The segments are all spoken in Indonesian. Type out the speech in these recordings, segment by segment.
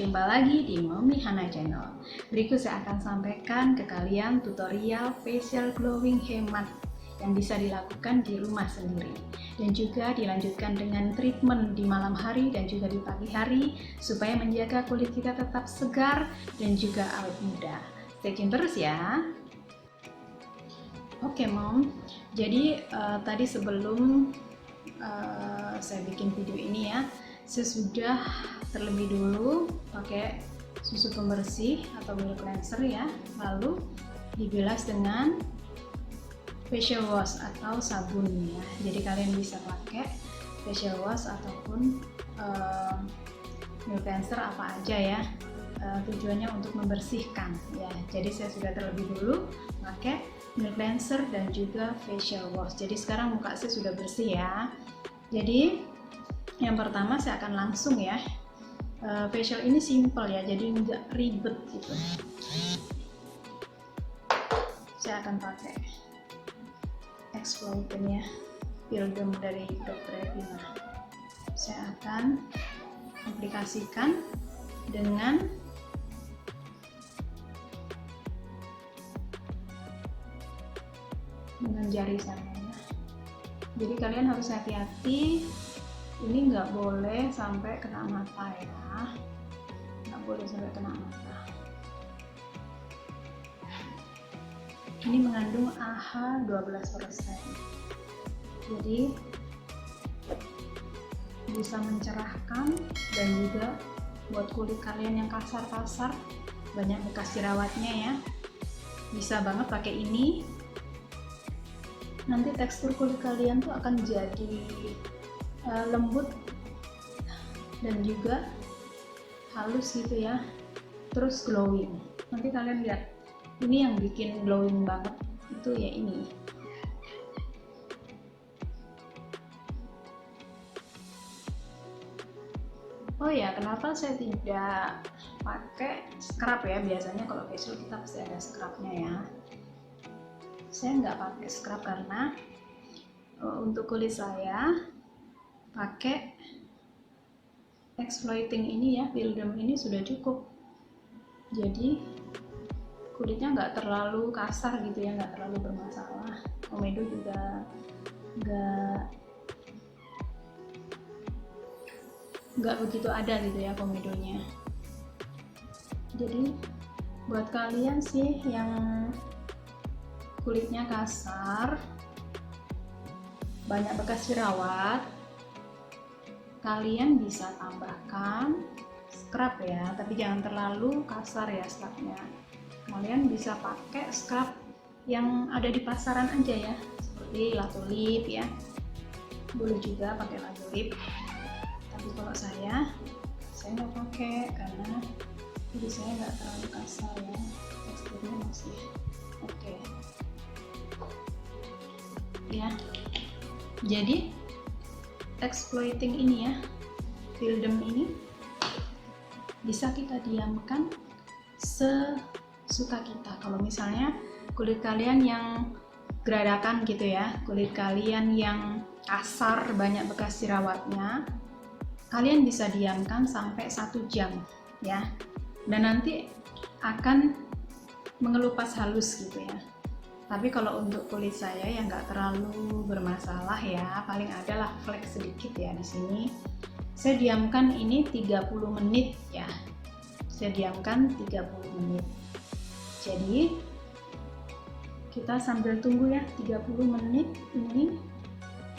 jumpa lagi di Mommy Hana Channel. Berikut saya akan sampaikan ke kalian tutorial facial glowing hemat yang bisa dilakukan di rumah sendiri. Dan juga dilanjutkan dengan treatment di malam hari dan juga di pagi hari supaya menjaga kulit kita tetap segar dan juga awet muda. Stay tune terus ya. Oke Mom, jadi tadi sebelum saya bikin video ini ya, saya sudah terlebih dulu pakai susu pembersih atau milk cleanser ya, lalu dibilas dengan facial wash atau sabun ya. Jadi kalian bisa pakai facial wash ataupun milk cleanser apa aja ya, tujuannya untuk membersihkan ya. Jadi saya sudah terlebih dulu pakai milk cleanser dan juga facial wash. Jadi sekarang muka saya sudah bersih ya. Jadi yang pertama saya akan langsung ya, facial ini simple ya, jadi nggak ribet gitu. Saya akan pakai Exfoliating ya, Pilgrim dari Dr. Retina. Saya akan aplikasikan dengan jari saya ya. Jadi kalian harus hati-hati, ini nggak boleh sampai kena mata ya, nggak boleh sampai kena mata. Ini mengandung AHA 12%, jadi bisa mencerahkan dan juga buat kulit kalian yang kasar-kasar, banyak bekas jerawatnya ya, bisa banget pakai ini. Nanti tekstur kulit kalian tuh akan jadi lembut dan juga halus gitu ya, terus glowing. Nanti kalian lihat, ini yang bikin glowing banget itu ya ini. Oh ya, kenapa saya tidak pakai scrub ya? Biasanya kalau facial kita pasti ada scrubnya ya. Saya nggak pakai scrub karena untuk kulit saya pakai exfoliating ini ya, Pilgrim ini sudah cukup. Jadi kulitnya nggak terlalu kasar gitu ya, nggak terlalu bermasalah. Komedo juga nggak begitu ada gitu ya komedonya. Jadi buat kalian sih yang kulitnya kasar, banyak bekas jerawat, kalian bisa tambahkan scrub ya, tapi jangan terlalu kasar ya scrubnya. Kalian bisa pakai scrub yang ada di pasaran aja ya, seperti Latolip ya, boleh juga pakai Latolip. Tapi kalau saya nggak pakai karena kulit saya nggak terlalu kasar ya, teksturnya masih oke ya. Jadi exfoliating ini ya, Pilgrim ini bisa kita diamkan sesuka kita. Kalau misalnya kulit kalian yang geradakan gitu ya, kulit kalian yang kasar, banyak bekas jerawatnya, kalian bisa diamkan sampai 1 jam ya, dan nanti akan mengelupas halus gitu ya. Tapi kalau untuk kulit saya yang nggak terlalu bermasalah ya, paling adalah flek sedikit ya di sini. Saya diamkan ini 30 menit ya. Saya diamkan 30 menit. Jadi kita sambil tunggu ya 30 menit ini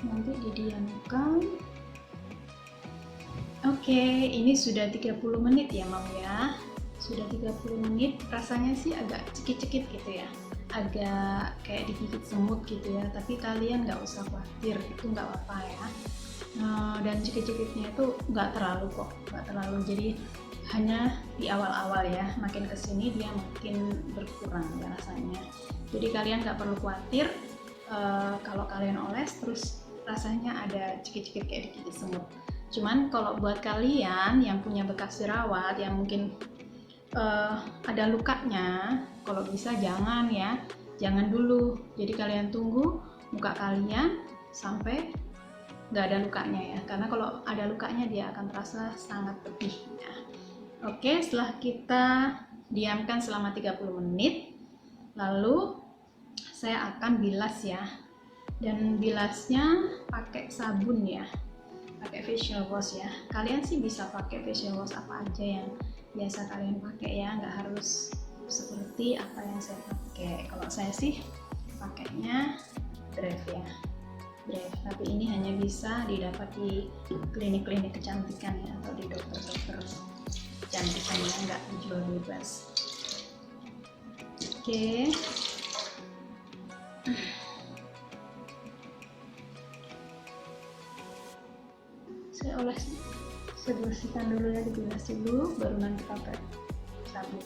nanti didiamkan. Oke, ini sudah 30 menit ya Mam ya. Sudah 30 menit, rasanya sih agak cekit-cekit gitu ya, agak kayak digigit semut gitu ya, tapi kalian nggak usah khawatir, itu nggak apa-apa ya. Dan cekit-cekitnya itu nggak terlalu kok, nggak terlalu. Jadi hanya di awal-awal ya, makin kesini dia makin berkurang ya rasanya. Jadi kalian nggak perlu khawatir kalau kalian oles terus rasanya ada cekit-cekit kayak digigit semut. Cuman kalau buat kalian yang punya bekas jerawat, yang mungkin ada lukanya, kalau bisa jangan ya, jangan dulu. Jadi kalian tunggu muka kalian sampai nggak ada lukanya ya, karena kalau ada lukanya dia akan terasa sangat pedih ya. Oke, setelah kita diamkan selama 30 menit, lalu saya akan bilas ya. Dan bilasnya pakai sabun ya, pakai facial wash ya. Kalian sih bisa pakai facial wash apa aja yang biasa kalian pakai ya, nggak harus seperti apa yang saya pakai. Kalau saya sih pakainya Brave ya, Brave. Tapi ini hanya bisa didapat di klinik-klinik kecantikan ya, atau di dokter-dokter kecantikan ya, nggak dijual bebas. Oke. Saya bersihkan dulu ya, dibilas dulu, baru nanti pakai sabun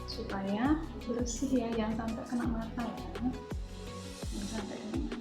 supaya bersih ya, jangan sampai kena mata ya, jangan sampai kena mata.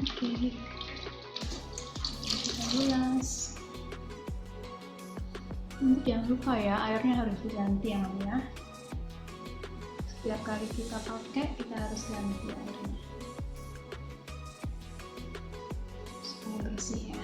Oke, kita bilas. Nanti jangan lupa ya, airnya harus diganti ya. Setiap kali kita pakai, kita harus ganti airnya supaya bersih ya.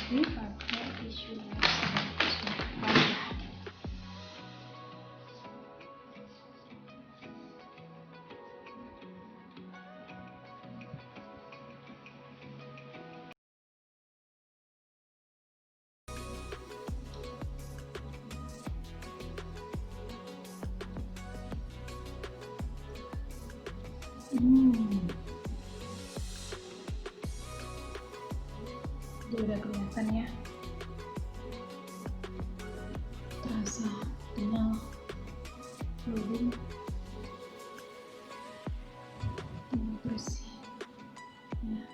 Pakai tisu basah. Dia udah kelihatan ya, terasa kenyal, lembut, bersih ya.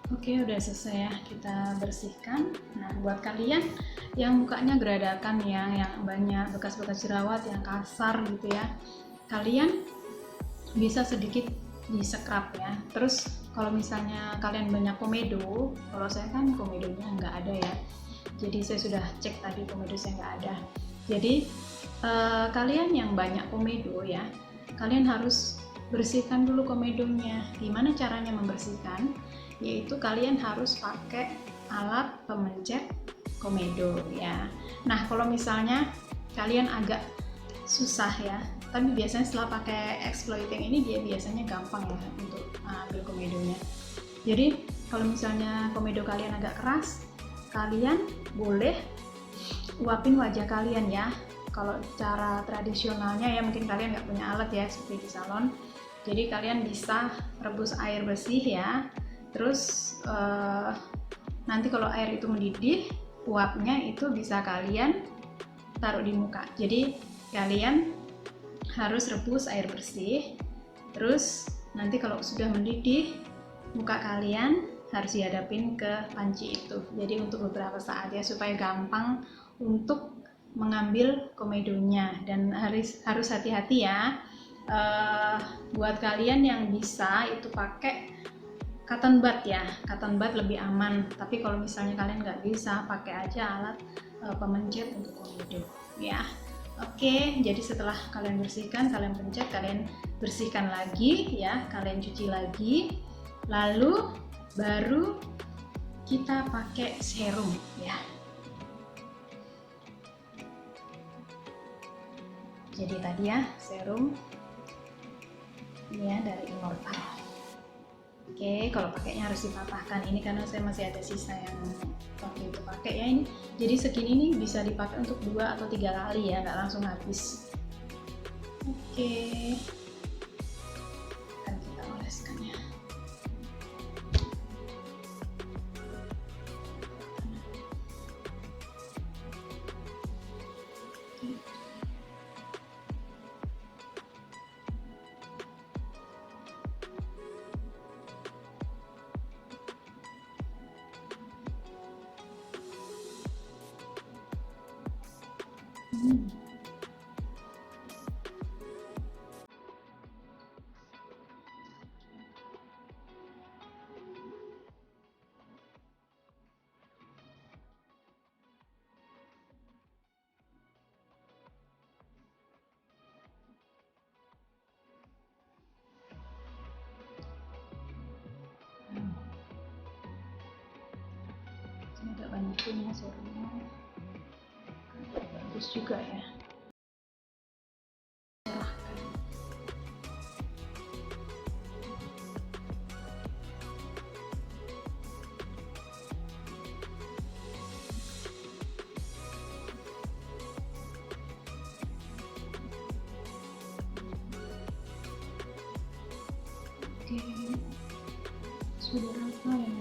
Oke, udah selesai ya kita bersihkan. Nah, buat kalian yang mukanya geradakan ya, yang banyak bekas-bekas jerawat yang kasar gitu ya, kalian bisa sedikit di scrub ya. Terus kalau misalnya kalian banyak komedo, kalau saya kan komedonya nggak ada ya, jadi saya sudah cek tadi komedo saya nggak ada. Jadi kalian yang banyak komedo ya, kalian harus bersihkan dulu komedonya. Gimana caranya membersihkan? Yaitu kalian harus pakai alat pemencet komedo ya. Nah, kalau misalnya kalian agak susah ya, tapi biasanya setelah pakai exploiting ini dia biasanya gampang ya untuk ambil komedonya. Jadi kalau misalnya komedo kalian agak keras, kalian boleh uapin wajah kalian ya. Kalau cara tradisionalnya ya, mungkin kalian nggak punya alat ya seperti di salon, jadi kalian bisa rebus air bersih ya. Terus nanti kalau air itu mendidih, uapnya itu bisa kalian taruh di muka. Jadi kalian harus rebus air bersih. Terus nanti kalau sudah mendidih, muka kalian harus dihadapin ke panci itu. Jadi untuk beberapa saat ya, supaya gampang untuk mengambil komedonya. Dan harus hati-hati ya. Buat kalian yang bisa itu pakai cotton bud ya, cotton bud lebih aman. Tapi kalau misalnya kalian nggak bisa, pakai aja alat pemencet untuk komedo ya. Oke, jadi setelah kalian bersihkan, kalian pencet, kalian bersihkan lagi ya, kalian cuci lagi, lalu baru kita pakai serum ya. Jadi tadi ya serum ini ya dari Immortal. Oke, kalau pakainya harus dipatahkan. Ini karena saya masih ada sisa yang waktu itu pakai ya ini. Jadi segini nih bisa dipakai untuk 2 atau 3 kali ya, nggak langsung habis. Oke, akan kita oleskan ya. Ini agak banyak punya serumnya, bagus juga ya. Oke, sudah rata ya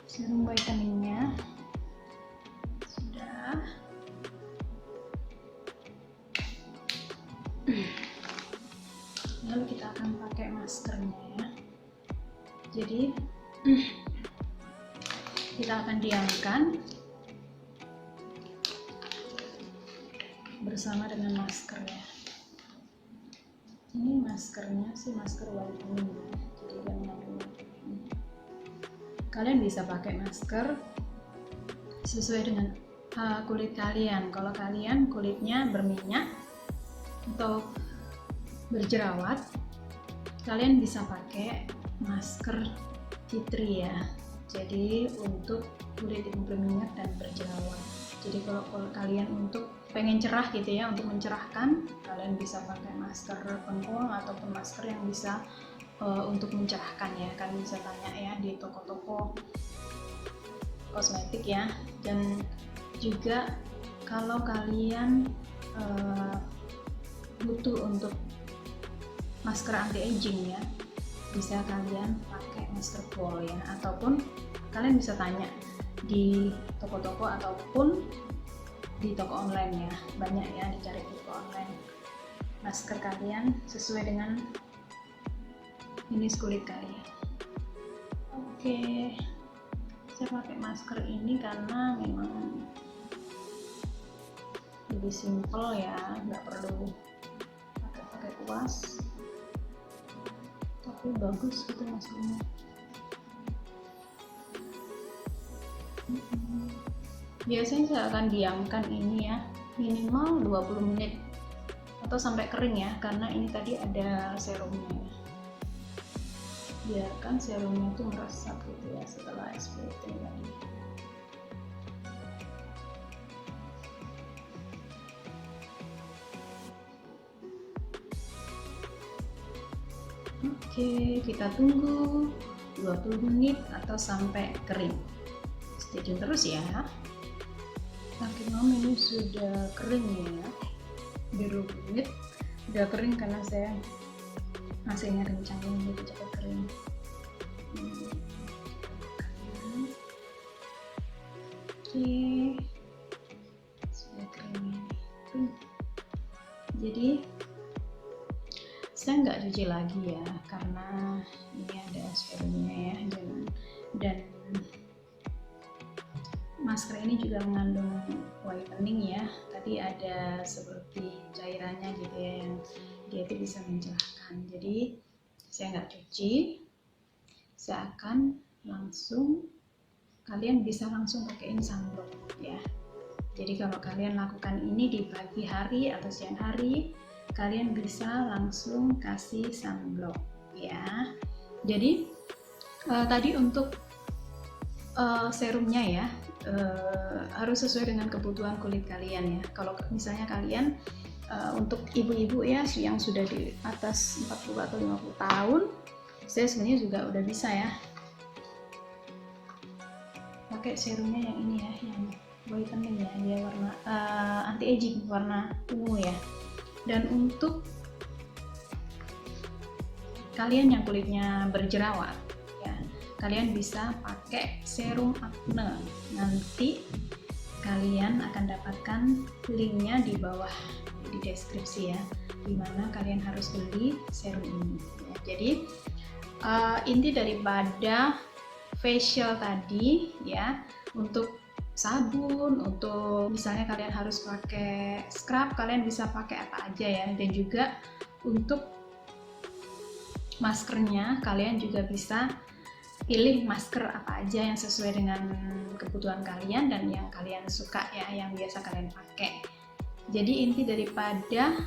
serum vitaminnya, sudah. Lalu kita akan pakai maskernya ya. Jadi kita akan diamkan bersama dengan masker ya. Ini maskernya sih masker vitamin ya, jadi yang mengandung vitamin. Kalian bisa pakai masker sesuai dengan kulit kalian. Kalau kalian kulitnya berminyak atau berjerawat, kalian bisa pakai masker tea tree ya. Jadi untuk kulit yang berminyak dan berjerawat. Jadi kalau kalian untuk pengen cerah gitu ya, untuk mencerahkan, kalian bisa pakai masker pengkool ataupun masker yang bisa untuk mencerahkan ya. Kalian bisa tanya ya di toko-toko kosmetik ya. Dan juga kalau kalian butuh untuk masker anti aging ya, bisa kalian pakai masker kool ya, ataupun kalian bisa tanya di toko-toko ataupun di toko online ya, banyak ya, dicari di toko online masker kalian sesuai dengan jenis kulit kalian. Oke, saya pakai masker ini karena memang lebih simple ya, nggak perlu pakai kuas, tapi bagus gitu maskernya. Biasanya saya akan diamkan ini ya minimal 20 menit atau sampai kering ya, karena ini tadi ada serumnya ya. Biarkan serumnya itu meresap gitu ya setelah exfoliating tadi. Oke, kita tunggu 20 menit atau sampai kering. Stay tune terus ya. Makin ini sudah kering ya, di 20 menit udah kering karena saya AC-nya kencang jadi cepat kering. Oke, sudah kering ini. Jadi saya nggak cuci lagi ya, karena ini ada serumnya ya, dan masker ini juga mengandung whitening ya. Tadi ada seperti cairannya gitu ya, yang dia itu bisa mencerahkan. Jadi saya nggak cuci, saya akan langsung, kalian bisa langsung pakaiin sunblock ya. Jadi kalau kalian lakukan ini di pagi hari atau siang hari, kalian bisa langsung kasih sunblock ya. Jadi tadi untuk serumnya ya, harus sesuai dengan kebutuhan kulit kalian ya. Kalau misalnya kalian untuk ibu-ibu ya yang sudah di atas 40 atau 50 tahun, saya sebenarnya juga udah bisa ya pakai serumnya yang ini ya, yang whitening ya, dia warna anti aging, warna ungu ya. Dan untuk kalian yang kulitnya berjerawat ya, kalian bisa pakai serum acne. Nanti kalian akan dapatkan linknya di bawah di deskripsi ya, dimana kalian harus beli serum ini ya. Jadi inti daripada facial tadi ya, untuk sabun, untuk misalnya kalian harus pakai scrub, kalian bisa pakai apa aja ya. Dan juga untuk maskernya, kalian juga bisa pilih masker apa aja yang sesuai dengan kebutuhan kalian dan yang kalian suka ya, yang biasa kalian pakai. Jadi inti daripada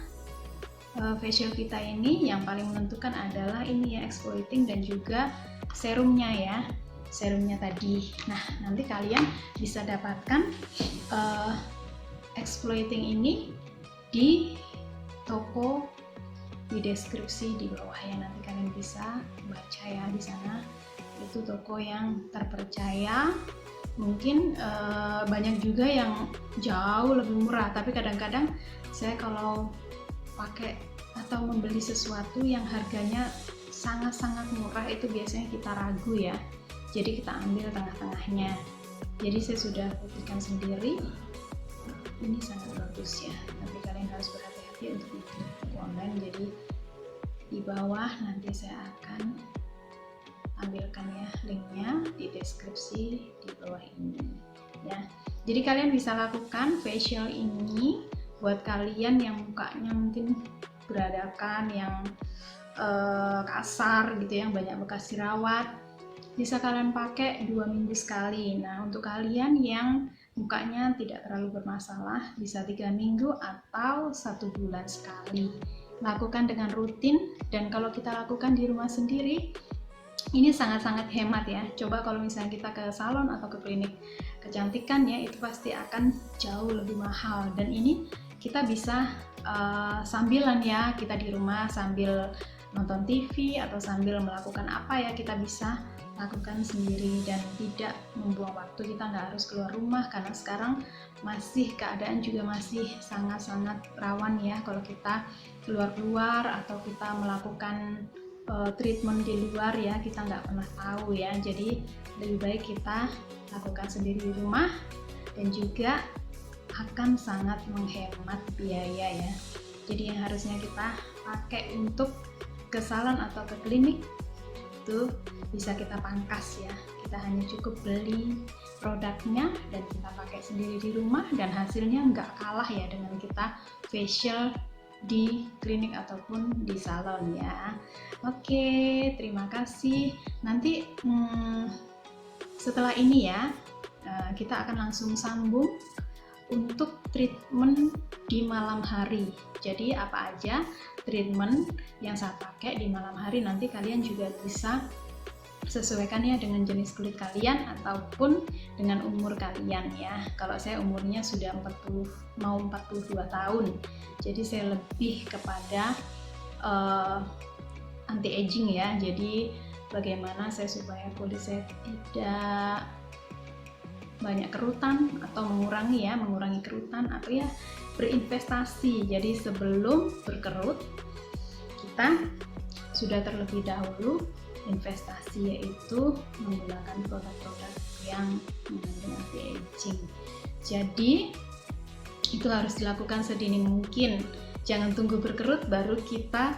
facial kita ini yang paling menentukan adalah ini ya, exfoliating dan juga serumnya ya, serumnya tadi. Nah, nanti kalian bisa dapatkan exfoliating ini di toko di deskripsi di bawah ya, nanti kalian bisa baca ya di sana. Itu toko yang terpercaya. Mungkin banyak juga yang jauh lebih murah, tapi kadang-kadang saya kalau pakai atau membeli sesuatu yang harganya sangat-sangat murah, itu biasanya kita ragu ya. Jadi kita ambil tengah-tengahnya. Jadi saya sudah buktikan sendiri, ini sangat bagus ya. Tapi kalian harus berhati-hati untuk membeli online. Jadi di bawah nanti saya akan ambilkan ya linknya di deskripsi di bawah ini ya. Jadi kalian bisa lakukan facial ini buat kalian yang mukanya mungkin beradakan, yang kasar gitu, yang banyak bekas jerawat. Bisa kalian pakai 2 minggu sekali. Nah, untuk kalian yang mukanya tidak terlalu bermasalah, bisa 3 minggu atau 1 bulan sekali. Lakukan dengan rutin, dan kalau kita lakukan di rumah sendiri, ini sangat-sangat hemat ya. Coba kalau misalnya kita ke salon atau ke klinik kecantikan ya, itu pasti akan jauh lebih mahal. Dan ini kita bisa sambilan ya, kita di rumah sambil nonton TV atau sambil melakukan apa ya, kita bisa lakukan sendiri dan tidak membuang waktu. Kita nggak harus keluar rumah, karena sekarang masih keadaan juga masih sangat-sangat rawan ya kalau kita keluar-keluar atau kita melakukan treatment di luar ya, kita nggak pernah tahu ya. Jadi lebih baik kita lakukan sendiri di rumah, dan juga akan sangat menghemat biaya ya. Jadi yang harusnya kita pakai untuk ke salon atau ke klinik itu bisa kita pangkas ya. Kita hanya cukup beli produknya dan kita pakai sendiri di rumah, dan hasilnya nggak kalah ya dengan kita facial di klinik ataupun di salon ya. Oke, terima kasih. Nanti setelah ini ya, kita akan langsung sambung untuk treatment di malam hari. Jadi apa aja treatment yang saya pakai di malam hari, nanti kalian juga bisa sesuaikan ya dengan jenis kulit kalian ataupun dengan umur kalian ya. Kalau saya umurnya sudah 42 tahun, jadi saya lebih kepada anti aging ya. Jadi bagaimana saya supaya kulit saya tidak banyak kerutan atau mengurangi kerutan, atau ya berinvestasi. Jadi sebelum berkerut, kita sudah terlebih dahulu investasi, yaitu menggunakan produk-produk yang mengandung anti aging. Jadi itu harus dilakukan sedini mungkin. Jangan tunggu berkerut baru kita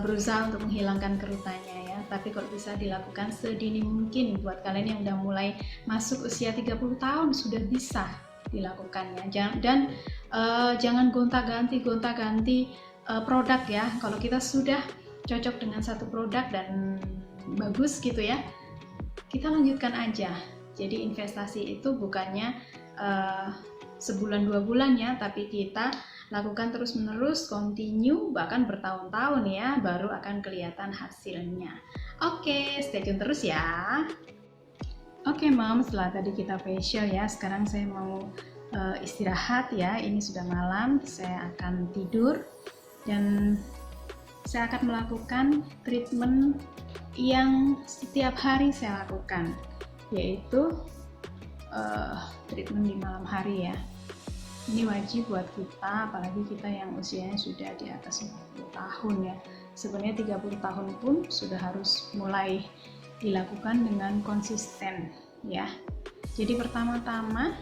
berusaha untuk menghilangkan kerutannya ya. Tapi kalau bisa dilakukan sedini mungkin buat kalian yang udah mulai masuk usia 30 tahun sudah bisa dilakukannya. Jangan gonta-ganti produk ya. Kalau kita sudah cocok dengan satu produk dan bagus gitu ya, kita lanjutkan aja. Jadi investasi itu bukannya sebulan 2 bulan ya, tapi kita lakukan terus-menerus, continue, bahkan bertahun-tahun ya, baru akan kelihatan hasilnya. Oke, stay tune terus ya. Oke Mom, setelah tadi kita facial ya, sekarang saya mau istirahat ya. Ini sudah malam, saya akan tidur dan saya akan melakukan treatment yang setiap hari saya lakukan, yaitu treatment di malam hari ya. Ini wajib buat kita, apalagi kita yang usianya sudah di atas 40 tahun ya. Sebenarnya 30 tahun pun sudah harus mulai dilakukan dengan konsisten ya. Jadi pertama-tama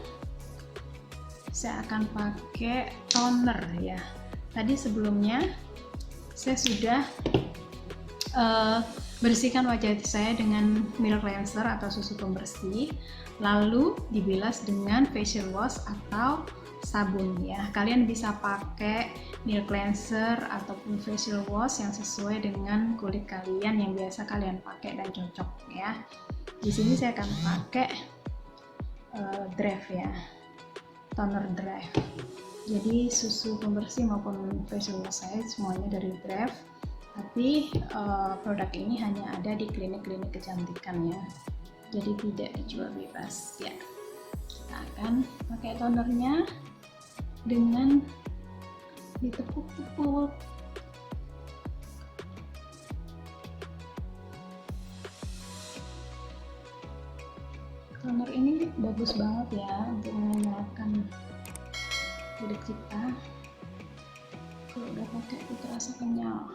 saya akan pakai toner ya. Tadi sebelumnya saya sudah bersihkan wajah saya dengan milk cleanser atau susu pembersih, lalu dibilas dengan facial wash atau sabun ya. Kalian bisa pakai milk cleanser ataupun facial wash yang sesuai dengan kulit kalian yang biasa kalian pakai dan cocok ya. Di sini saya akan pakai Dreft ya, toner Dreft. Jadi susu pembersih maupun facial wash saya semuanya dari Dreft. Tapi produk ini hanya ada di klinik-klinik kecantikan ya. Jadi tidak dijual bebas ya. Kita akan pakai tonernya dengan ditepuk-tepuk. Toner ini bagus banget ya untuk mengenalkan kulit kita. Kalau udah pakai itu terasa kenyal.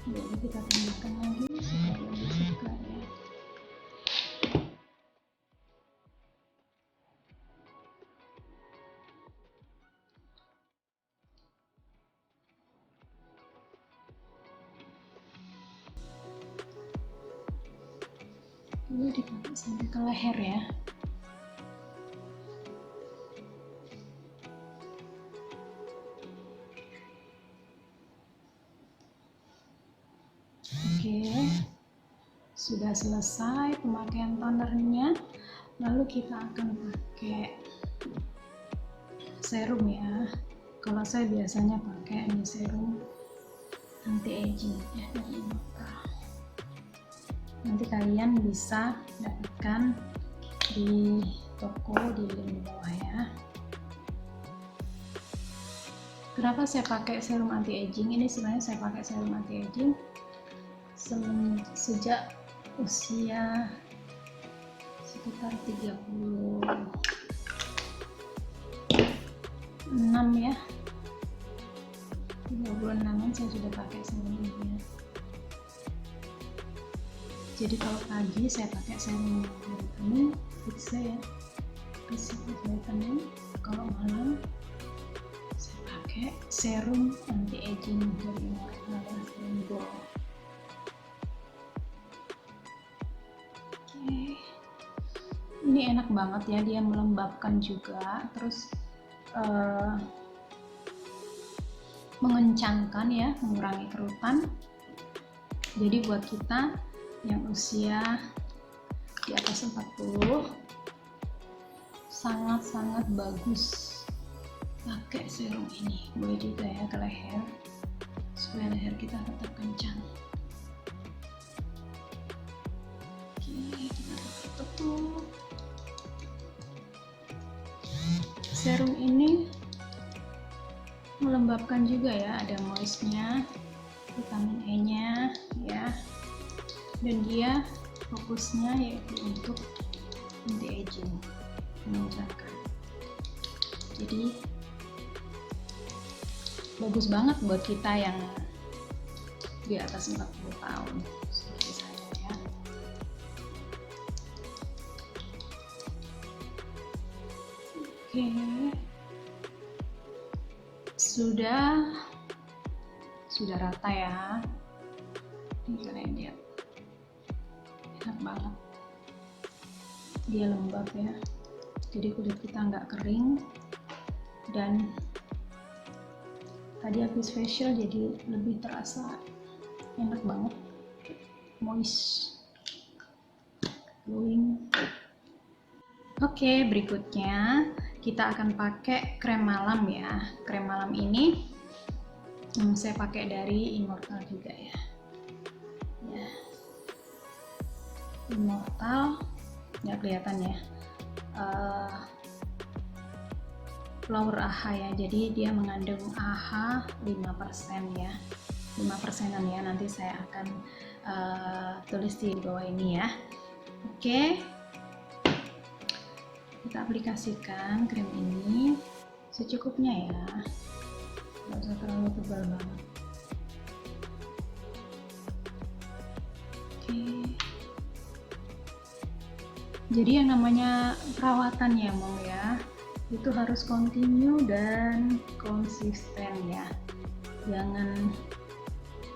Jadi kita tambahkan lagi supaya lebih suka ya. Dulu dipakai sampai ke leher ya. Oke, sudah selesai pemakaian tonernya, lalu kita akan pakai serum ya. Kalau saya biasanya pakai ini serum anti aging ya dari Innova. Nanti kalian bisa dapatkan di toko di link bawah ya. Kenapa saya pakai serum anti aging? Ini sebenarnya saya pakai serum anti aging sejak usia sekitar 36 ya, 36an saya sudah pakai serum ini ya. Jadi kalau pagi saya pakai serum vitamin bisa ya, bisa vitamin. Kalau malam saya pakai serum anti aging dari Innova. Ini enak banget ya, dia melembabkan juga, terus mengencangkan ya, mengurangi kerutan. Jadi buat kita yang usia di atas 40 sangat-sangat bagus pakai serum ini. Boleh juga ya ke leher supaya leher kita tetap kencang. Oke, kita tutup. Serum ini melembabkan juga ya, ada moistnya, vitamin E-nya ya, dan dia fokusnya yaitu untuk anti aging, mengencangkan. Jadi bagus banget buat kita yang di atas 40 tahun seperti saya ya. Oke, sudah rata ya. Ini kalian lihat, enak banget, dia lembab ya, jadi kulit kita nggak kering. Dan tadi habis facial jadi lebih terasa enak banget, moist, glowing. Oke, berikutnya kita akan pakai krem malam ya. Krem malam ini saya pakai dari Immortal juga ya. Immortal, nggak kelihatan ya, flower AHA ya, jadi dia mengandung AHA 5% ya, 5%an ya, nanti saya akan tulis di bawah ini ya. Oke, kita aplikasikan krem ini secukupnya ya, nggak usah terlalu tebal banget. Oke, jadi yang namanya perawatan ya Mom ya, itu harus continue dan konsisten ya, jangan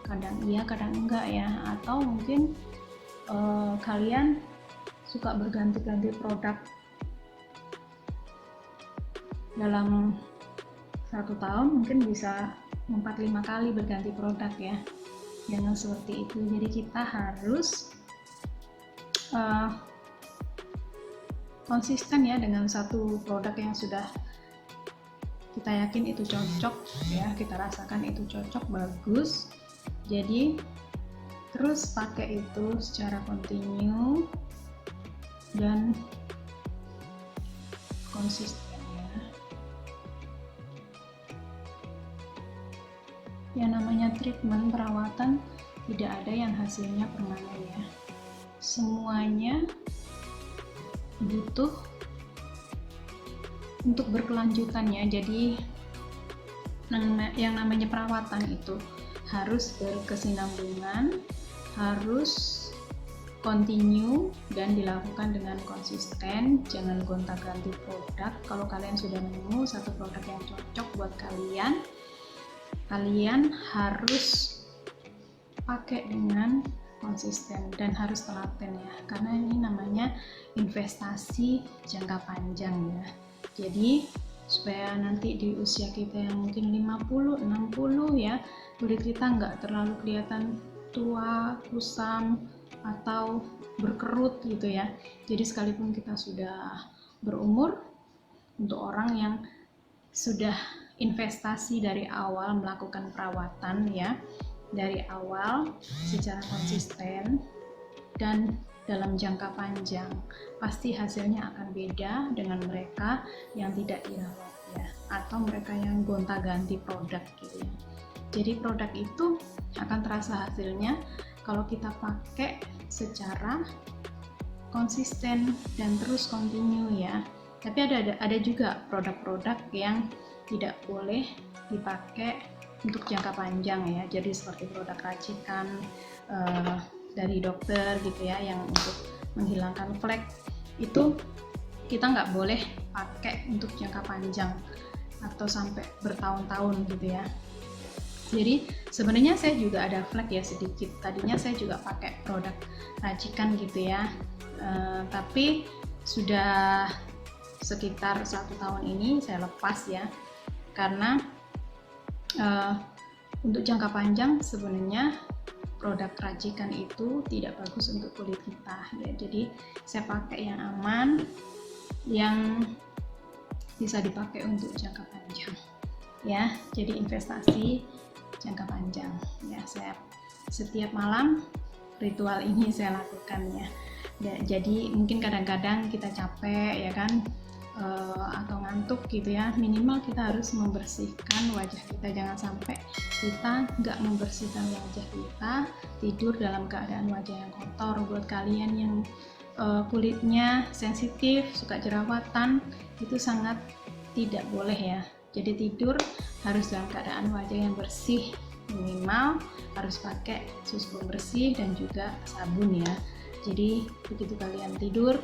kadang iya kadang enggak ya, atau mungkin kalian suka berganti-ganti produk dalam 1 tahun, mungkin bisa 4-5 kali berganti produk ya, jangan seperti itu. Jadi kita harus konsisten ya dengan satu produk yang sudah kita yakin itu cocok ya, kita rasakan itu cocok, bagus, jadi terus pakai itu secara kontinu dan konsisten ya. Yang namanya treatment, perawatan, tidak ada yang hasilnya permanen ya, semuanya butuh untuk berkelanjutan ya. Jadi yang namanya perawatan itu harus berkesinambungan, harus continue dan dilakukan dengan konsisten, jangan gonta-ganti produk. Kalau kalian sudah nemu satu produk yang cocok buat kalian, kalian harus pakai dengan konsisten dan harus telaten ya, karena ini namanya investasi jangka panjang ya. Jadi supaya nanti di usia kita yang mungkin 50, 60 ya, kulit kita nggak terlalu kelihatan tua, kusam, atau berkerut gitu ya. Jadi sekalipun kita sudah berumur, untuk orang yang sudah investasi dari awal melakukan perawatan ya, dari awal secara konsisten dan dalam jangka panjang, pasti hasilnya akan beda dengan mereka yang tidak dirawat ya, atau mereka yang gonta-ganti produk gitu ya. Jadi produk itu akan terasa hasilnya kalau kita pakai secara konsisten dan terus continue ya. Tapi ada juga produk-produk yang tidak boleh dipakai untuk jangka panjang ya, jadi seperti produk racikan dari dokter gitu ya, yang untuk menghilangkan flek, itu kita nggak boleh pakai untuk jangka panjang atau sampai bertahun-tahun gitu ya. Jadi sebenarnya saya juga ada flek ya sedikit, tadinya saya juga pakai produk racikan gitu ya, tapi sudah sekitar 1 tahun ini saya lepas ya, karena untuk jangka panjang sebenarnya produk racikan itu tidak bagus untuk kulit kita ya. Jadi saya pakai yang aman, yang bisa dipakai untuk jangka panjang ya. Jadi investasi jangka panjang ya. Saya setiap malam ritual ini saya lakukan ya. Jadi mungkin kadang-kadang kita capek ya kan, atau ngantuk gitu ya, minimal kita harus membersihkan wajah kita. Jangan sampai kita nggak membersihkan wajah kita, tidur dalam keadaan wajah yang kotor. Buat kalian yang kulitnya sensitif, suka jerawatan, itu sangat tidak boleh ya. Jadi tidur harus dalam keadaan wajah yang bersih, minimal harus pakai susu pembersih dan juga sabun ya. Jadi begitu kalian tidur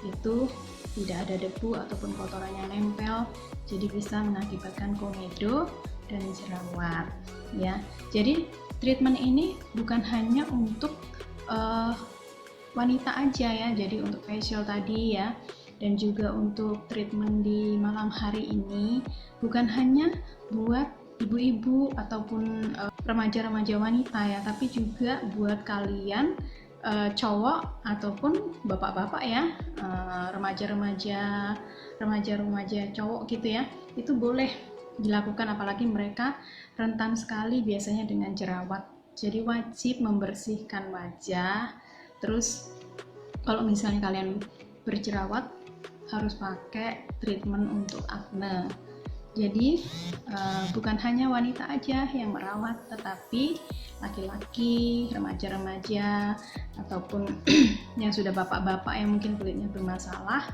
itu tidak ada debu ataupun kotoran yang nempel, jadi bisa mengakibatkan komedo dan jerawat ya. Jadi treatment ini bukan hanya untuk wanita aja ya, jadi untuk facial tadi ya, dan juga untuk treatment di malam hari ini bukan hanya buat ibu-ibu ataupun remaja-remaja wanita ya, tapi juga buat kalian cowok ataupun bapak-bapak ya, remaja-remaja cowok gitu ya, itu boleh dilakukan, apalagi mereka rentan sekali biasanya dengan jerawat. Jadi wajib membersihkan wajah. Terus kalau misalnya kalian berjerawat harus pakai treatment untuk akne. Jadi bukan hanya wanita aja yang merawat, tetapi laki-laki, remaja-remaja, ataupun yang sudah bapak-bapak yang mungkin kulitnya bermasalah,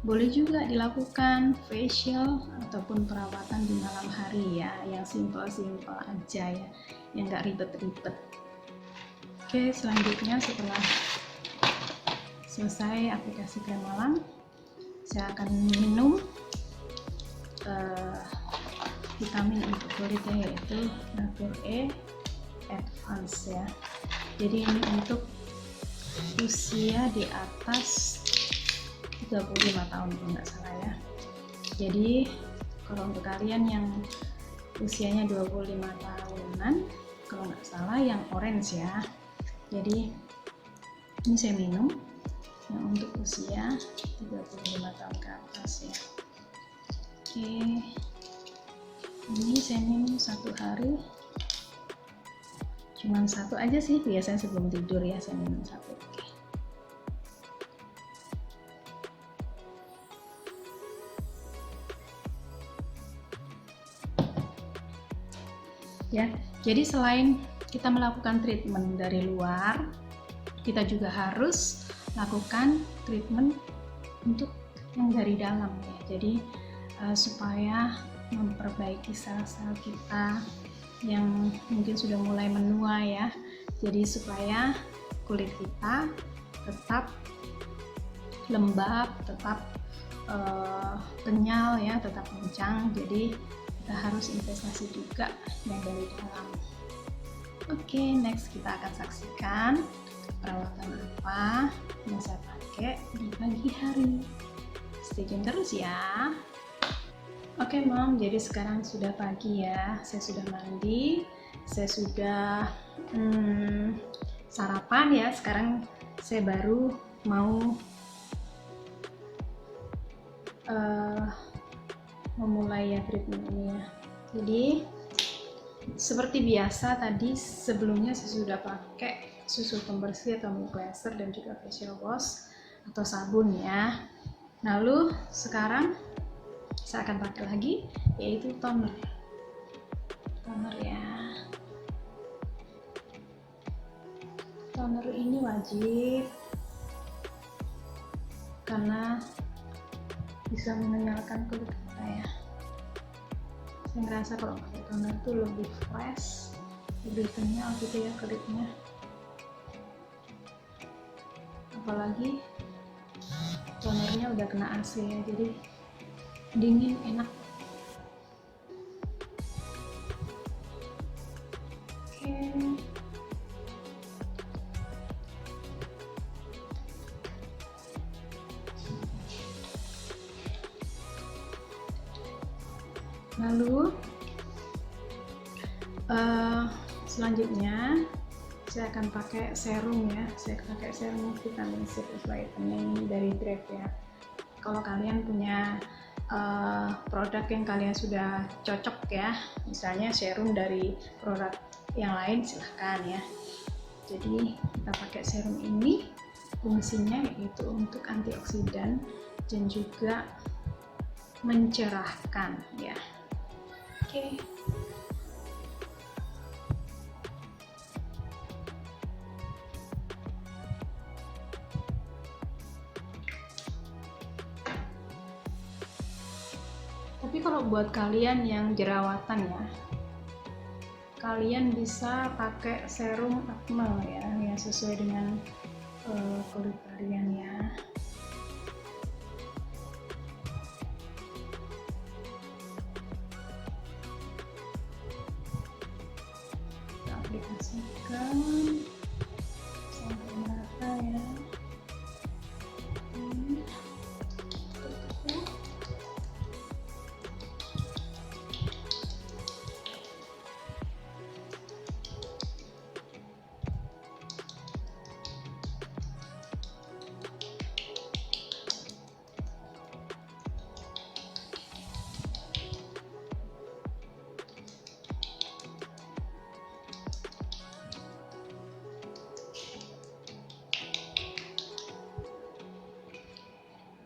boleh juga dilakukan facial ataupun perawatan di malam hari ya, yang simple-simple aja ya, yang nggak ribet-ribet. Oke, selanjutnya setelah selesai aplikasi krem malam, saya akan minum vitamin untuk kulitnya, yaitu Natur E Advance ya. Jadi ini untuk usia di atas 35 tahun kalau nggak salah ya. Jadi kalau untuk kalian yang usianya 25 tahunan kalau nggak salah, yang orange ya. Jadi ini saya minum yang untuk usia 35 tahun ke atas ya. Oke, ini saya minum satu hari cuman satu aja sih, biasanya sebelum tidur ya saya minum satu. Oke. Ya, jadi selain kita melakukan treatment dari luar, kita juga harus lakukan treatment untuk yang dari dalam ya. Jadi supaya memperbaiki sel-sel kita yang mungkin sudah mulai menua ya. Jadi supaya kulit kita tetap lembab, tetap kenyal ya, tetap kencang. Jadi kita harus investasi juga yang dari dalam. Oke, next kita akan saksikan perawatan apa yang saya pakai di pagi hari. Stay tune terus ya. Oke Mom, jadi sekarang sudah pagi ya, saya sudah mandi, saya sudah sarapan ya. Sekarang saya baru mau memulai ya treatment ini ya. Jadi seperti biasa tadi sebelumnya saya sudah pakai susu pembersih atau milk cleanser dan juga facial wash atau sabun ya. Lalu sekarang saya akan pakai lagi, yaitu toner ya. Toner ini wajib karena bisa mengenyalkan kulit kita ya. Saya ngerasa kalau pakai toner itu lebih fresh, lebih kenyal gitu ya kulitnya. Apalagi tonernya udah kena AC ya, jadi dingin enak. Oke. Lalu selanjutnya saya akan pakai serum ya. Saya pakai serum vitamin C plus vitamin dari Drake ya. Kalau kalian punya produk yang kalian sudah cocok ya, misalnya serum dari produk yang lain, silahkan ya. Jadi kita pakai serum ini, fungsinya yaitu untuk antioksidan dan juga mencerahkan ya. Oke. kalau buat kalian yang jerawatan ya, kalian bisa pakai serum acne ya, yang sesuai dengan kulit kalian ya. Kita aplikasikan sampai merata ya.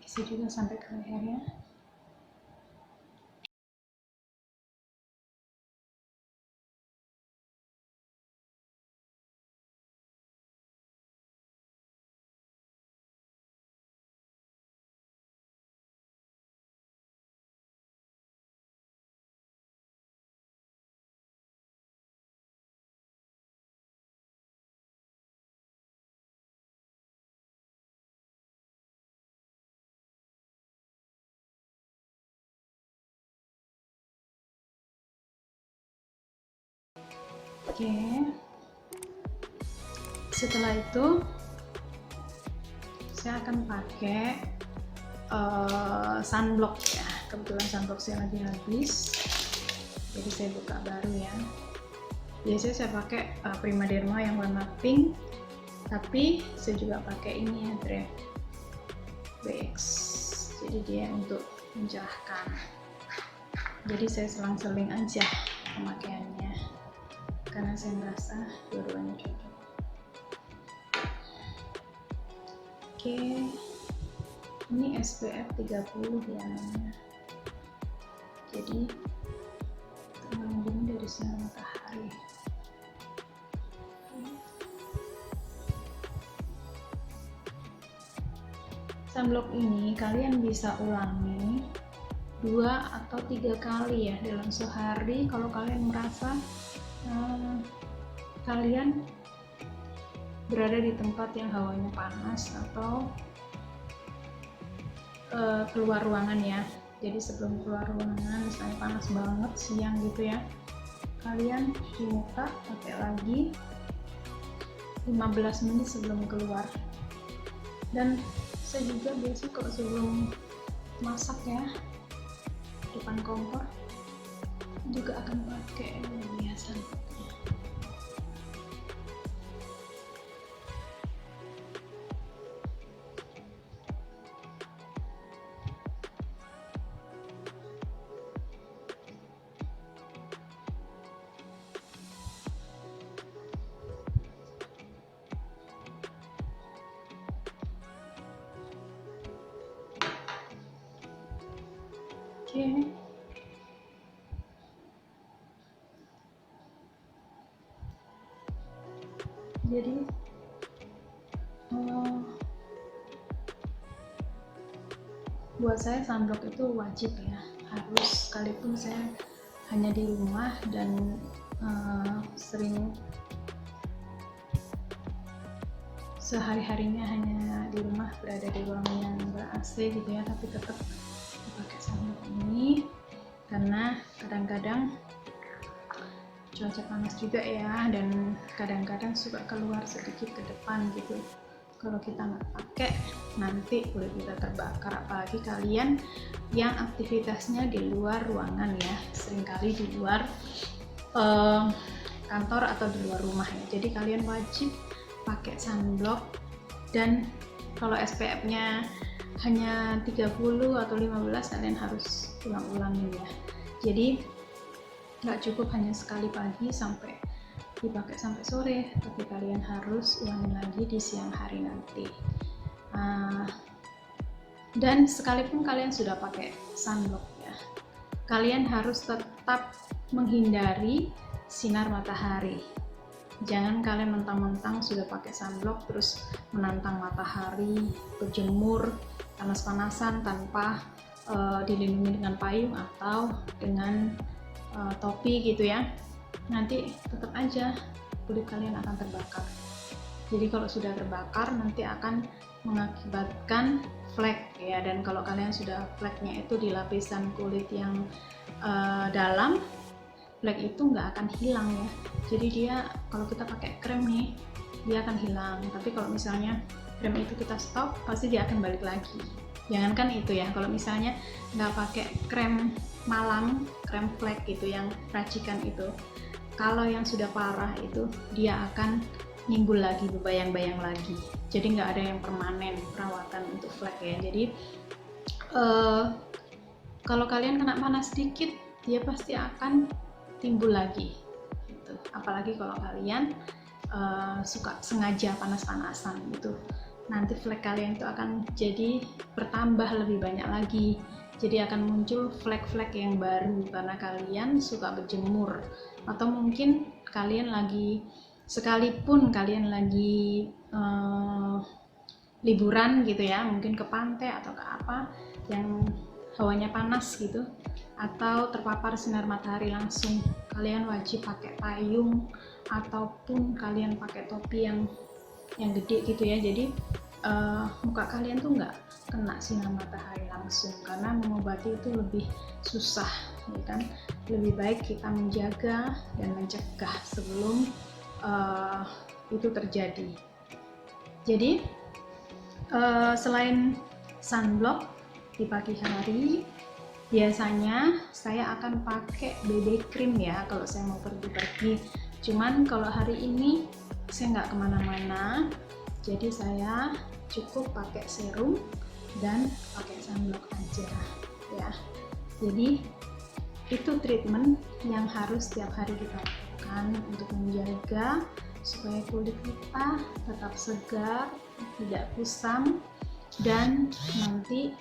Isi juga sampai ke lehernya. Oke, setelah itu saya akan pakai sunblock ya. Kebetulan sunblock saya lagi habis, jadi saya buka baru ya. Biasanya saya pakai Prima Derma yang warna pink, tapi saya juga pakai ini ya, Dref BX, jadi dia untuk mencerahkan. Jadi saya selang-seling aja pemakaiannya, karena saya merasa dua-duanya cocok. Oke, ini SPF 30 ya namanya, jadi melindungi dari sinar matahari. Sunblock ini kalian bisa ulangi 2 atau 3 kali ya dalam sehari kalau kalian merasa kalian berada di tempat yang hawanya panas atau keluar ruangan ya. Jadi sebelum keluar ruangan, misalnya panas banget siang gitu ya, kalian cuci muka pakai lagi 15 menit sebelum keluar. Dan saya juga biasa kalau sebelum masak ya depan kompor juga akan pakai biasa. Oke. Jadi buat saya sunblock itu wajib ya, harus, sekalipun saya hanya di rumah dan sering sehari-harinya hanya di rumah, berada di ruangan yang ber-AC gitu ya, tapi tetap pakai sunblock ini karena kadang-kadang cuaca panas juga ya, dan kadang-kadang suka keluar sedikit ke depan gitu. Kalau kita nggak pakai nanti kulit kita terbakar, apalagi kalian yang aktivitasnya di luar ruangan ya, seringkali di luar kantor atau di luar rumah ya. Jadi kalian wajib pakai sunblock, dan kalau SPF-nya hanya 30 atau 15 kalian harus ulang-ulangin ya. Jadi nggak cukup hanya sekali pagi sampai dipakai sampai sore, tapi kalian harus ulangin lagi di siang hari nanti. Dan sekalipun kalian sudah pakai sunblock ya, kalian harus tetap menghindari sinar matahari. Jangan kalian mentang-mentang sudah pakai sunblock terus menantang matahari, berjemur panas-panasan tanpa dilindungi dengan payung atau dengan topi gitu ya, nanti tetap aja kulit kalian akan terbakar. Jadi kalau sudah terbakar nanti akan mengakibatkan flek ya, dan kalau kalian sudah fleknya itu di lapisan kulit yang dalam, flek itu nggak akan hilang ya. Jadi dia kalau kita pakai krem nih, dia akan hilang, tapi kalau misalnya krem itu kita stop, pasti dia akan balik lagi. Jangankan itu ya, kalau misalnya nggak pakai krem malam, krem flek gitu yang racikan itu, kalau yang sudah parah itu dia akan nimbul lagi, berbayang-bayang lagi. Jadi nggak ada yang permanen perawatan untuk flek ya. Jadi kalau kalian kena panas sedikit, dia pasti akan timbul lagi gitu. Apalagi kalau kalian suka sengaja panas-panasan gitu, nanti flek kalian itu akan jadi bertambah lebih banyak lagi. Jadi akan muncul flek-flek yang baru karena kalian suka berjemur, atau mungkin kalian lagi, sekalipun kalian lagi liburan gitu ya, mungkin ke pantai atau ke apa yang hawanya panas gitu, atau terpapar sinar matahari langsung, kalian wajib pakai payung ataupun kalian pakai topi yang gede gitu ya. Jadi muka kalian tuh nggak kena sinar matahari langsung, karena mengobati itu lebih susah ya kan. Lebih baik kita menjaga dan mencegah sebelum itu terjadi. Jadi selain sunblock di pagi hari, biasanya saya akan pakai BB cream ya kalau saya mau pergi-pergi. Cuman kalau hari ini saya nggak kemana-mana, jadi saya cukup pakai serum dan pakai sunblock aja ya. Jadi itu treatment yang harus setiap hari kita lakukan untuk menjaga supaya kulit kita tetap segar, tidak kusam, dan nanti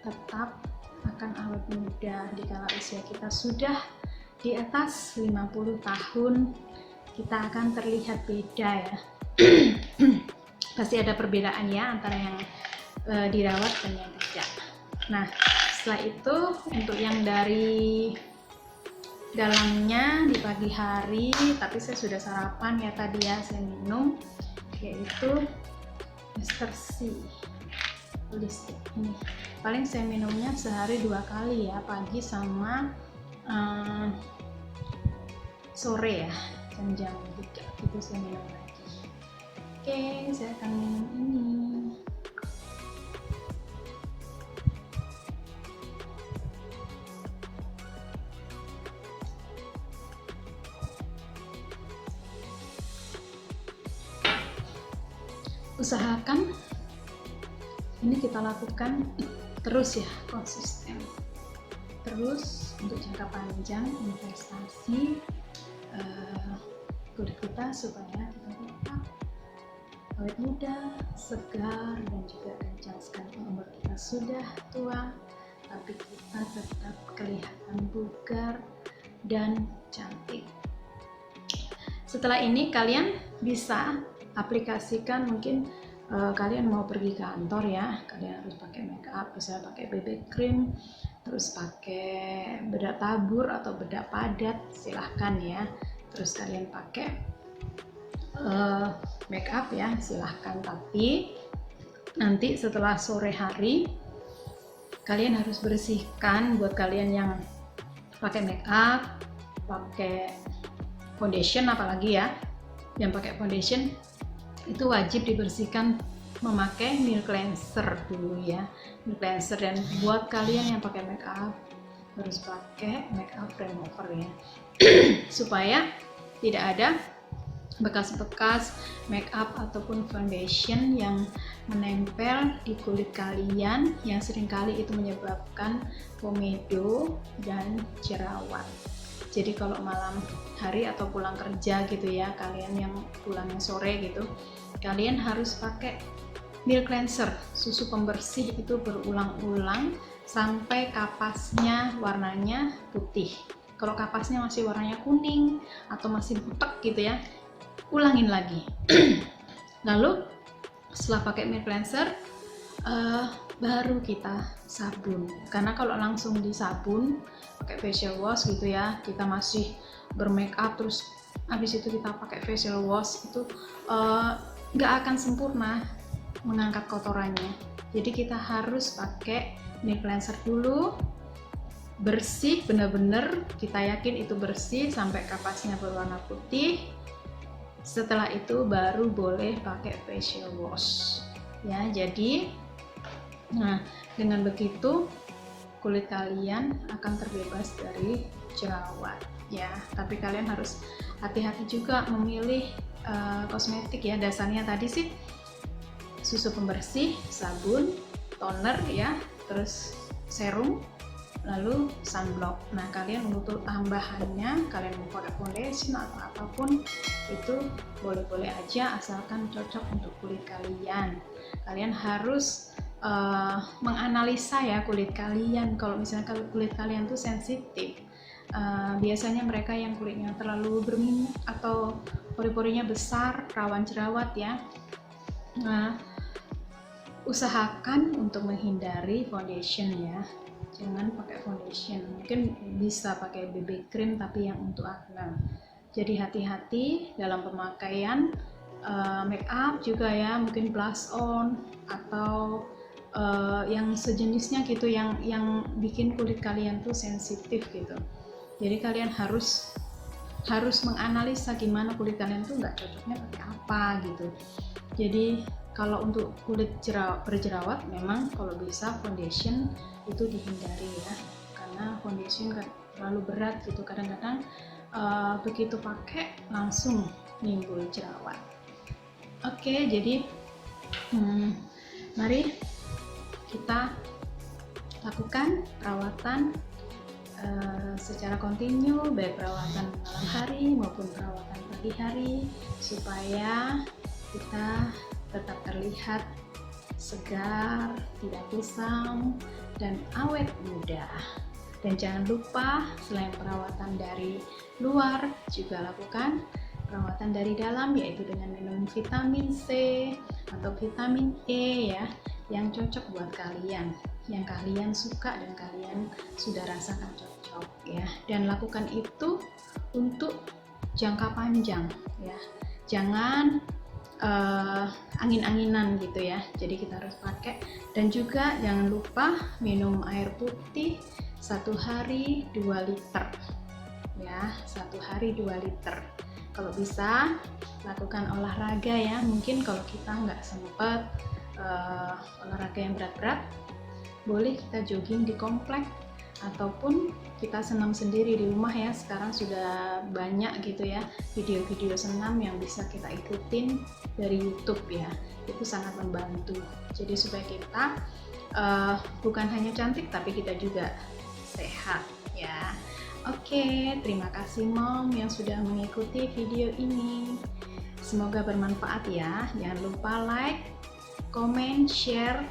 tetap akan awet muda di kala usia kita sudah di atas 50 tahun. Kita akan terlihat beda ya. Pasti ada perbedaan ya antara yang dirawat dan yang tidak. Nah, setelah itu untuk yang dari dalamnya di pagi hari, tapi saya sudah sarapan ya tadi ya, saya minum, yaitu Mr. C Holistic ini. Paling saya minumnya sehari 2 kali ya, pagi sama sore ya, jam 3 itu saya minum lagi. Oke, saya akan minum ini. Usahakan ini kita lakukan terus ya, konsisten terus untuk jangka panjang, investasi kulit kita supaya kita tetap awet muda, segar, dan juga kencang. Sekalipun umur kita sudah tua, tapi kita tetap kelihatan bugar dan cantik. Setelah ini kalian bisa aplikasikan, mungkin kalian mau pergi kantor ya, kalian harus pakai make up, bisa pakai BB cream, terus pakai bedak tabur atau bedak padat, silahkan ya. Terus kalian pakai make up ya, silahkan. Tapi nanti setelah sore hari kalian harus bersihkan. Buat kalian yang pakai make up, pakai foundation apalagi ya, yang pakai foundation itu wajib dibersihkan memakai milk cleanser dulu ya, milk cleanser. Dan buat kalian yang pakai make up harus pakai make up remover ya supaya tidak ada bekas-bekas make up ataupun foundation yang menempel di kulit kalian, yang seringkali itu menyebabkan komedo dan jerawat. Jadi kalau malam hari atau pulang kerja gitu ya, kalian yang pulangnya sore gitu, kalian harus pakai milk cleanser, susu pembersih itu berulang-ulang sampai kapasnya warnanya putih. Kalau kapasnya masih warnanya kuning atau masih butek gitu ya, ulangin lagi. Lalu setelah pakai milk cleanser, baru kita sabun. Karena kalau langsung disabun pakai facial wash gitu ya, kita masih bermake up terus habis itu kita pakai facial wash, itu nggak akan sempurna mengangkat kotorannya. Jadi kita harus pakai nail cleanser dulu, bersih bener-bener, kita yakin itu bersih sampai kapasnya berwarna putih. Setelah itu baru boleh pakai facial wash ya. Jadi dengan begitu kulit kalian akan terbebas dari jerawat ya. Tapi kalian harus hati-hati juga memilih kosmetik ya. Dasarnya tadi sih susu pembersih, sabun, toner ya, terus serum, lalu sunblock. Nah, kalian untuk tambahannya, kalian mau pakai foundation atau apapun itu boleh-boleh aja, asalkan cocok untuk kulit kalian. Kalian harus menganalisa ya kulit kalian. Kalau misalnya kulit kalian tuh sensitif, biasanya mereka yang kulitnya terlalu berminyak atau pori-porinya besar, rawan jerawat ya. Nah, usahakan untuk menghindari foundation ya. Jangan pakai foundation, mungkin bisa pakai BB cream tapi yang untuk acne. Jadi hati-hati dalam pemakaian make up juga ya, mungkin blush on atau yang sejenisnya gitu, yang bikin kulit kalian tuh sensitif gitu. Jadi kalian harus menganalisa gimana kulit kalian tuh nggak cocoknya pakai apa gitu. Jadi kalau untuk kulit berjerawat memang kalau bisa foundation itu dihindari ya, karena foundation kan terlalu berat gitu, kadang-kadang begitu pakai langsung nimbul jerawat. Oke, jadi mari kita lakukan perawatan secara kontinu, baik perawatan malam hari maupun perawatan pagi hari, supaya kita tetap terlihat segar, tidak kusam, dan awet muda. Dan jangan lupa selain perawatan dari luar, juga lakukan perawatan dari dalam, yaitu dengan minum vitamin C atau vitamin E ya, yang cocok buat kalian, yang kalian suka dan kalian sudah rasakan cocok ya. Dan lakukan itu untuk jangka panjang ya, jangan angin-anginan gitu ya. Jadi kita harus pakai, dan juga jangan lupa minum air putih 1 hari 2 liter ya, 1 hari 2 liter. Kalau bisa lakukan olahraga ya, mungkin kalau kita nggak sempet olahraga yang berat-berat, boleh kita jogging di komplek ataupun kita senam sendiri di rumah ya. Sekarang sudah banyak gitu ya video-video senam yang bisa kita ikutin dari YouTube ya, itu sangat membantu. Jadi supaya kita bukan hanya cantik tapi kita juga sehat ya. Oke, terima kasih Mom yang sudah mengikuti video ini, semoga bermanfaat ya. Jangan lupa like, komen, share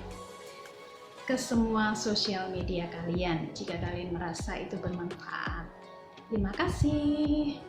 ke semua sosial media kalian jika kalian merasa itu bermanfaat. Terima kasih.